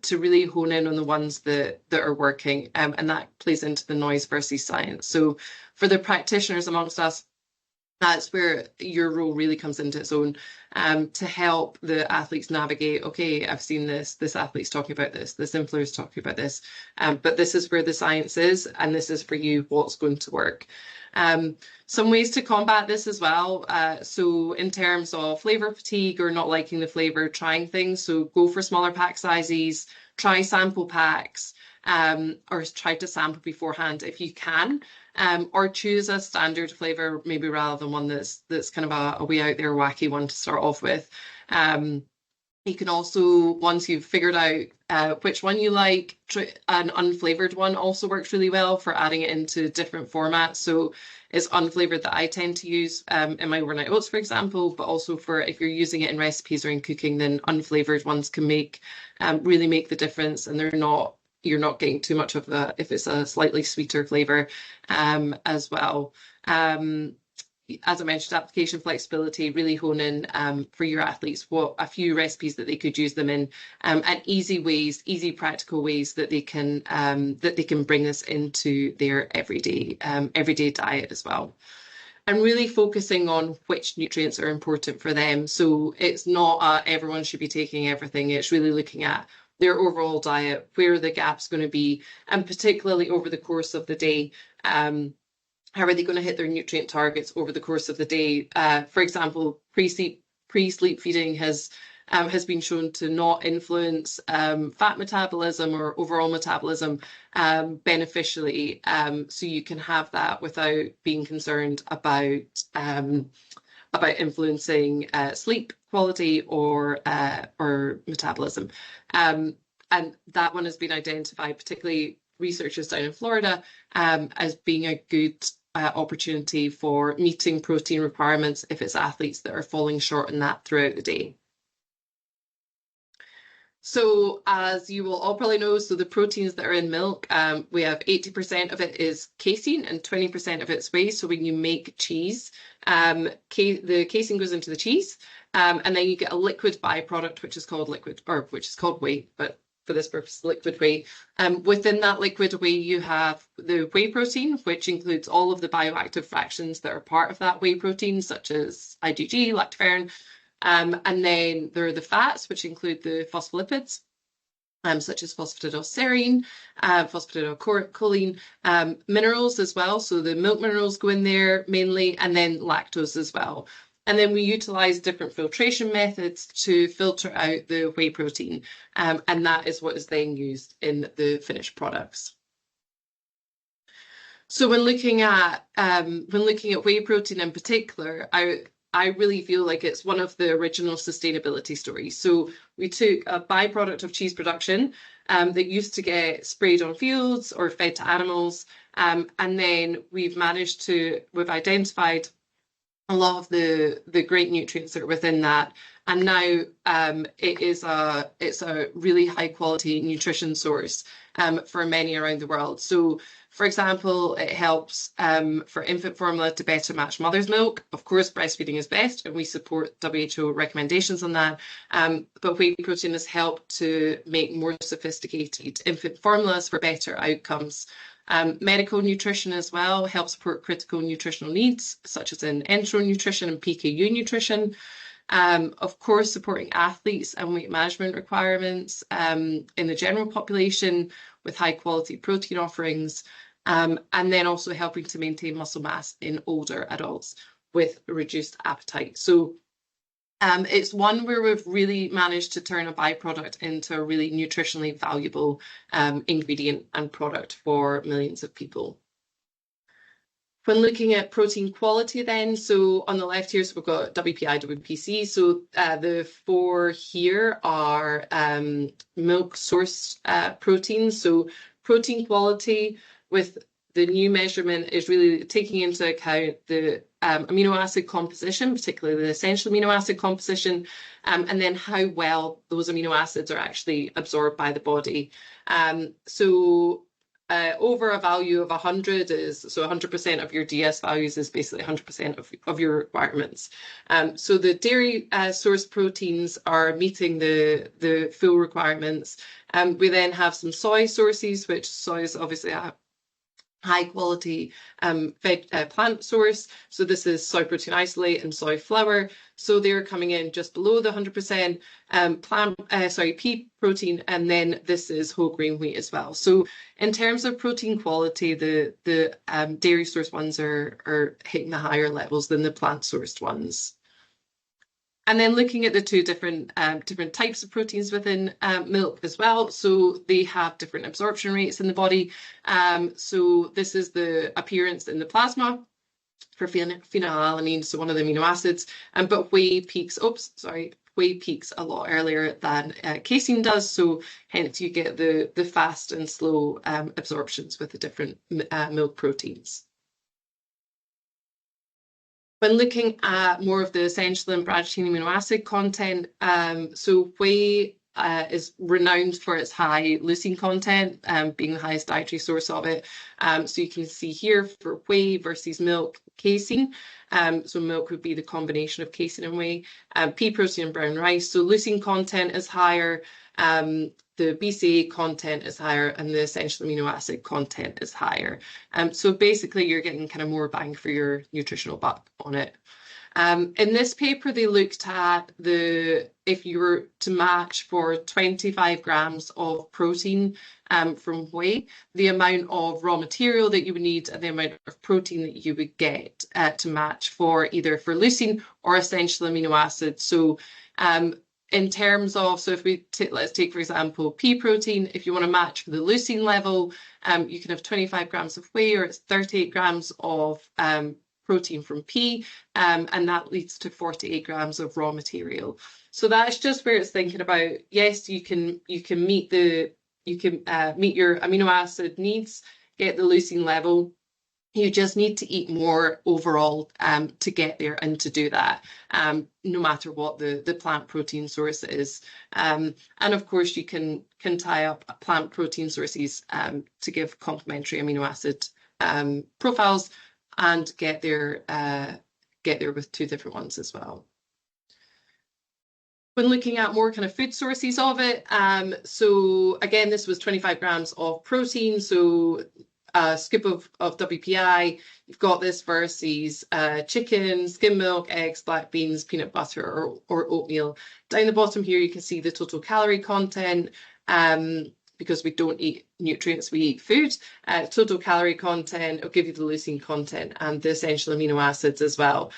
to really hone in on the ones that are working? And that plays into the noise versus science. So for the practitioners amongst us, that's where your role really comes into its own, to help the athletes navigate, okay, I've seen this athlete's talking about this influencer's talking about this, but this is where the science is, and this is for you what's going to work. Some ways to combat this as well. So in terms of flavor fatigue or not liking the flavor, trying things, so go for smaller pack sizes, try sample packs, or try to sample beforehand if you can. Or choose a standard flavor, maybe rather than one that's kind of a way out there wacky one to start off with. You can also, once you've figured out which one you like, an unflavored one also works really well for adding it into different formats. So it's unflavored that I tend to use in my overnight oats, for example, but also for if you're using it in recipes or in cooking, then unflavored ones can really make the difference, and you're not getting too much of if it's a slightly sweeter flavor as well. As I mentioned, application flexibility, really hone in for your athletes a few recipes that they could use them in, and easy practical ways that they can bring this into their everyday diet as well. And really focusing on which nutrients are important for them. So it's not everyone should be taking everything. It's really looking at their overall diet, where are the gaps going to be, and particularly over the course of the day. How are they going to hit their nutrient targets over the course of the day? For example, pre-sleep feeding has been shown to not influence fat metabolism or overall metabolism beneficially. So you can have that without being concerned about influencing sleep quality or metabolism. And that one has been identified, particularly researchers down in Florida, as being a good opportunity for meeting protein requirements if it's athletes that are falling short in that throughout the day. So as you will all probably know, so the proteins that are in milk, we have 80% of it is casein and 20% of it's whey. So when you make cheese, the casein goes into the cheese, and then you get a liquid byproduct, which is called whey, but for this purpose, liquid whey. Within that liquid whey, you have the whey protein, which includes all of the bioactive fractions that are part of that whey protein, such as IgG, lactoferrin. And then there are the fats, which include the phospholipids, such as phosphatidylserine, phosphatidylcholine, minerals as well. So the milk minerals go in there mainly, and then lactose as well. And then we utilize different filtration methods to filter out the whey protein, and that is what is then used in the finished products. So when looking at whey protein in particular, I really feel like it's one of the original sustainability stories. So we took a byproduct of cheese production that used to get sprayed on fields or fed to animals, and then we've identified a lot of the great nutrients that are within that, and now it's a really high quality nutrition source for many around the world. So, for example, it helps for infant formula to better match mother's milk. Of course, breastfeeding is best, and we support WHO recommendations on that. But whey protein has helped to make more sophisticated infant formulas for better outcomes. Medical nutrition as well helps support critical nutritional needs, such as in enteral nutrition and PKU nutrition. Of course, supporting athletes and weight management requirements in the general population with high quality protein offerings, and then also helping to maintain muscle mass in older adults with reduced appetite. So it's one where we've really managed to turn a byproduct into a really nutritionally valuable ingredient and product for millions of people. When looking at protein quality then, so on the left here, so we've got WPI, WPC. So the four here are milk source proteins. So protein quality with the new measurement is really taking into account the amino acid composition, particularly the essential amino acid composition, and then how well those amino acids are actually absorbed by the body. Over a value of 100 is, so 100% of your DS values is basically 100% of your requirements. So the dairy source proteins are meeting the full requirements. We then have some soy sources, which soy is obviously a high quality plant source. So this is soy protein isolate and soy flour. So they're coming in just below the 100% pea protein, and then this is whole grain wheat as well. So in terms of protein quality, the dairy sourced ones are hitting the higher levels than the plant sourced ones. And then looking at the two different types of proteins within milk as well. So they have different absorption rates in the body. So this is the appearance in the plasma for phenylalanine, so one of the amino acids. But whey peaks a lot earlier than casein does. So hence you get the fast and slow absorptions with the different milk proteins. When looking at more of the essential and branched chain amino acid content, so whey is renowned for its high leucine content, being the highest dietary source of it. So you can see here for whey versus milk, casein. So milk would be the combination of casein and whey. Pea protein and brown rice. So leucine content is higher. The BCA content is higher, and the essential amino acid content is higher. So basically you're getting kind of more bang for your nutritional buck on it. In this paper, they looked at if you were to match for 25 grams of protein from whey, the amount of raw material that you would need and the amount of protein that you would get to match for either for leucine or essential amino acids. So in terms of, so if we let's take, for example, pea protein, if you want to match for the leucine level, you can have 25 grams of whey, or it's 38 grams of protein from pea, and that leads to 48 grams of raw material. So that's just where it's thinking about, yes, you can meet your amino acid needs, get the leucine level, You just need to eat more overall to get there and to do that, no matter what the plant protein source is. And of course, you can tie up plant protein sources to give complementary amino acid profiles and get there with two different ones as well. When looking at more kind of food sources of it, so again, this was 25 grams of protein, so a scoop of WPI, you've got this versus chicken, skim milk, eggs, black beans, peanut butter, or oatmeal. Down the bottom here, you can see the total calorie content. Because we don't eat nutrients, we eat food. Total calorie content, it'll give you the leucine content and the essential amino acids as well.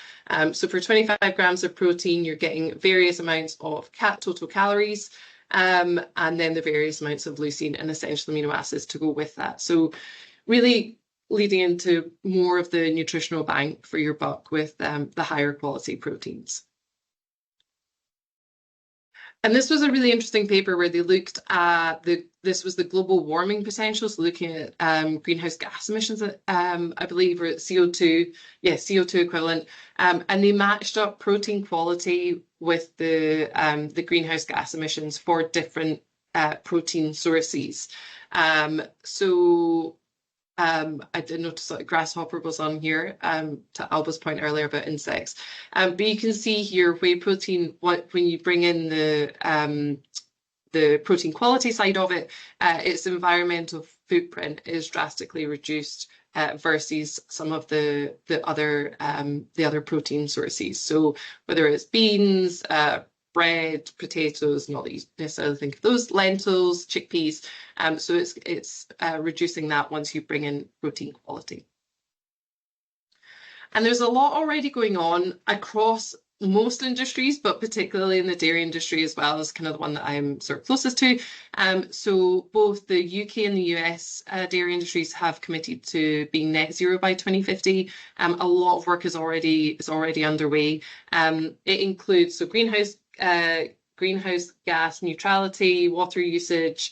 So for 25 grams of protein, you're getting various amounts of total calories, and then the various amounts of leucine and essential amino acids to go with that. So really leading into more of the nutritional bang for your buck with the higher quality proteins. And this was a really interesting paper where they looked at this was the global warming potential, so looking at greenhouse gas emissions, I believe, or CO2, CO2 equivalent, and they matched up protein quality with the greenhouse gas emissions for different protein sources. I did notice that grasshopper was on here, to Alba's point earlier about insects. But you can see here whey protein, when you bring in the protein quality side of it, its environmental footprint is drastically reduced versus some of the other protein sources. So whether it's beans, bread, potatoes, not that you necessarily think of those, lentils, chickpeas. So it's reducing that once you bring in protein quality. And there's a lot already going on across most industries, but particularly in the dairy industry as well, is kind of the one that I'm sort of closest to. So both the UK and the US dairy industries have committed to being net zero by 2050. A lot of work is already underway. It includes greenhouse gas neutrality, water usage,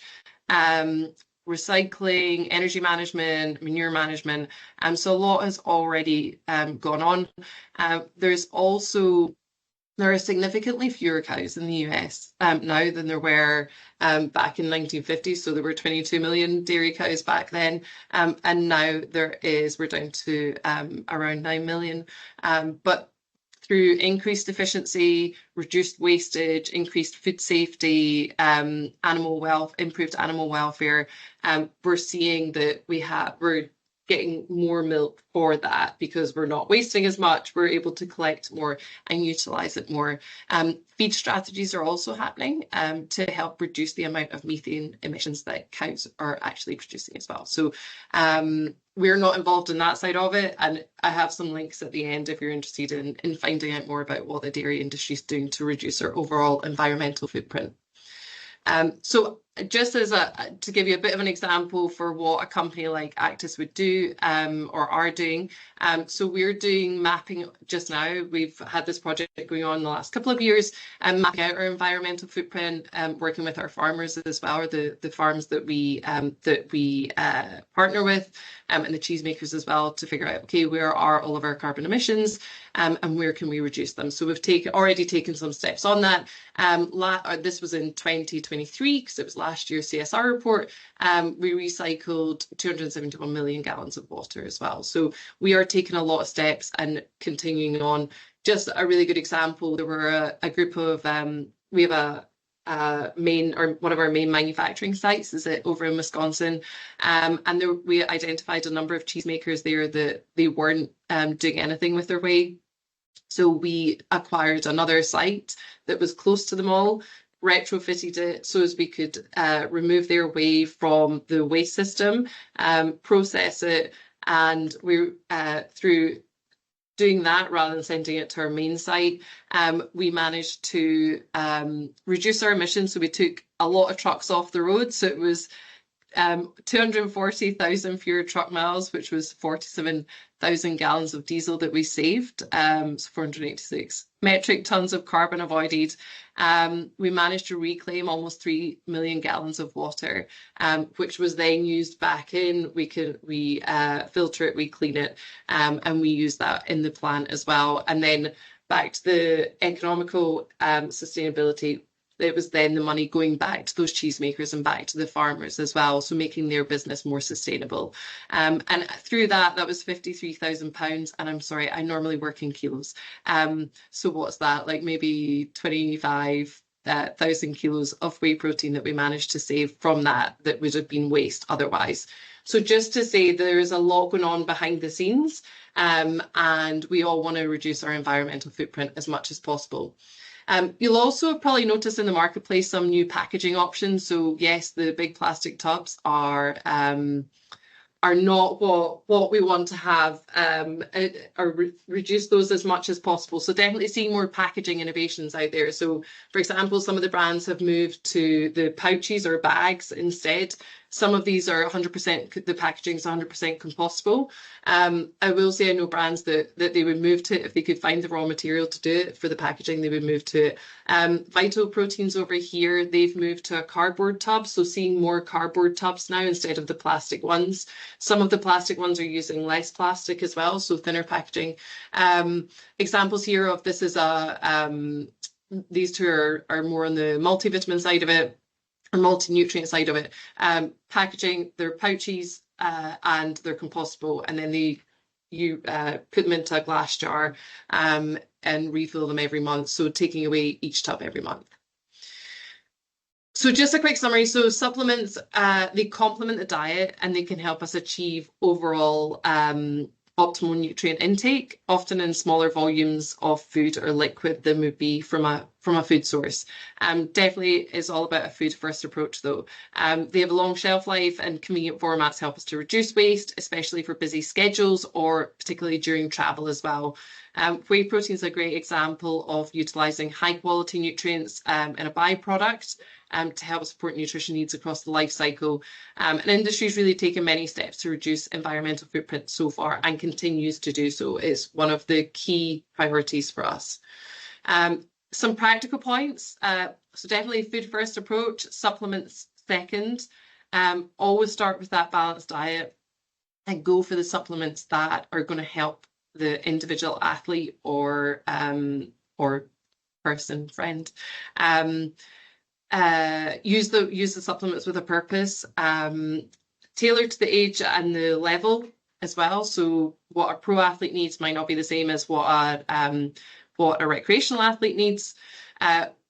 recycling, energy management, manure management. So a lot has already gone on. There are significantly fewer cows in the US now than there were back in 1950. So there were 22 million dairy cows back then. And now we're down to around 9 million. But through increased efficiency, reduced wastage, increased food safety, improved animal welfare, we're seeing that we're getting more milk for that because we're not wasting as much. We're able to collect more and utilize it more. Feed strategies are also happening to help reduce the amount of methane emissions that cows are actually producing as well. So we're not involved in that side of it. And I have some links at the end if you're interested in finding out more about what the dairy industry is doing to reduce our overall environmental footprint. So just to give you a bit of an example for what a company like Actis would do or are doing. So we're doing mapping just now. We've had this project going on the last couple of years, mapping out our environmental footprint, working with our farmers as well, or the farms that we partner with, and the cheesemakers as well, to figure out, okay, where are all of our carbon emissions and where can we reduce them? So we've already taken some steps on that. This was in 2023 because it was last year's CSR report. We recycled 271 million gallons of water as well. So we are taking a lot of steps and continuing on. Just a really good example, there were a group of, we have one of our main manufacturing sites is over in Wisconsin, and we identified a number of cheesemakers there that they weren't doing anything with their whey. So we acquired another site that was close to them all, retrofitted it so as we could remove their whey from the waste system, process it, and we through doing that rather than sending it to our main site, we managed to reduce our emissions. So we took a lot of trucks off the road. So it was 240,000 fewer truck miles, which was 47,000 gallons of diesel that we saved, so 486 metric tons of carbon avoided. We managed to reclaim almost 3 million gallons of water, which was then used back in. We filter it, we clean it, and we use that in the plant as well. And then back to the economical sustainability, it was then the money going back to those cheesemakers and back to the farmers as well, so making their business more sustainable. And through that was £53,000. And I'm sorry, I normally work in kilos. So what's that? Like maybe 25,000 kilos of whey protein that we managed to save from that would have been waste otherwise. So just to say, there is a lot going on behind the scenes, and we all want to reduce our environmental footprint as much as possible. You'll also probably notice in the marketplace some new packaging options. So yes, the big plastic tubs are not what we want to have, or reduce those as much as possible. So definitely seeing more packaging innovations out there. So for example, some of the brands have moved to the pouches or bags instead. Some of these are 100%, the packaging is 100% compostable. I will say I know brands that they would move to it if they could find the raw material to do it for the packaging, they would move to it. Vital Proteins over here, they've moved to a cardboard tub. So seeing more cardboard tubs now instead of the plastic ones. Some of the plastic ones are using less plastic as well, so thinner packaging. Examples here of this is these two are more on the multivitamin side of it, or multi-nutrient side of it. Packaging, they're pouches and they're compostable, and then you put them into a glass jar and refill them every month, so taking away each tub every month. So just a quick summary. So supplements, they complement the diet and they can help us achieve overall optimal nutrient intake, often in smaller volumes of food or liquid than would be from a food source. Definitely is all about a food first approach though. They have a long shelf life, and convenient formats help us to reduce waste, especially for busy schedules or particularly during travel as well. Whey protein is a great example of utilizing high quality nutrients in a byproduct to help support nutrition needs across the life cycle. And industry's really taken many steps to reduce environmental footprint so far and continues to do so. It's one of the key priorities for us. Some practical points. So definitely food first approach, supplements second. Always start with that balanced diet and go for the supplements that are going to help the individual athlete or person, friend. Use the supplements with a purpose, tailored to the age and the level as well. So what a pro athlete needs might not be the same as what a recreational athlete needs.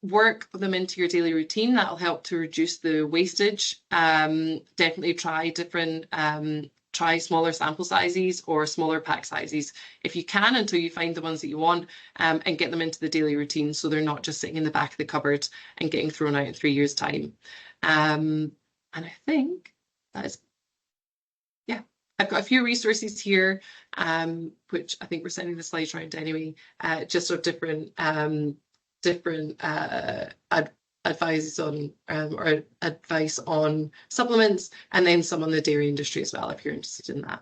Work them into your daily routine. That'll help to reduce the wastage. Definitely try smaller sample sizes or smaller pack sizes if you can, until you find the ones that you want, and get them into the daily routine so they're not just sitting in the back of the cupboard and getting thrown out in 3 years' time. And I think that is, yeah, I've got a few resources here, which I think we're sending the slides around anyway, just of different advice on supplements, and then some on the dairy industry as well if you're interested in that.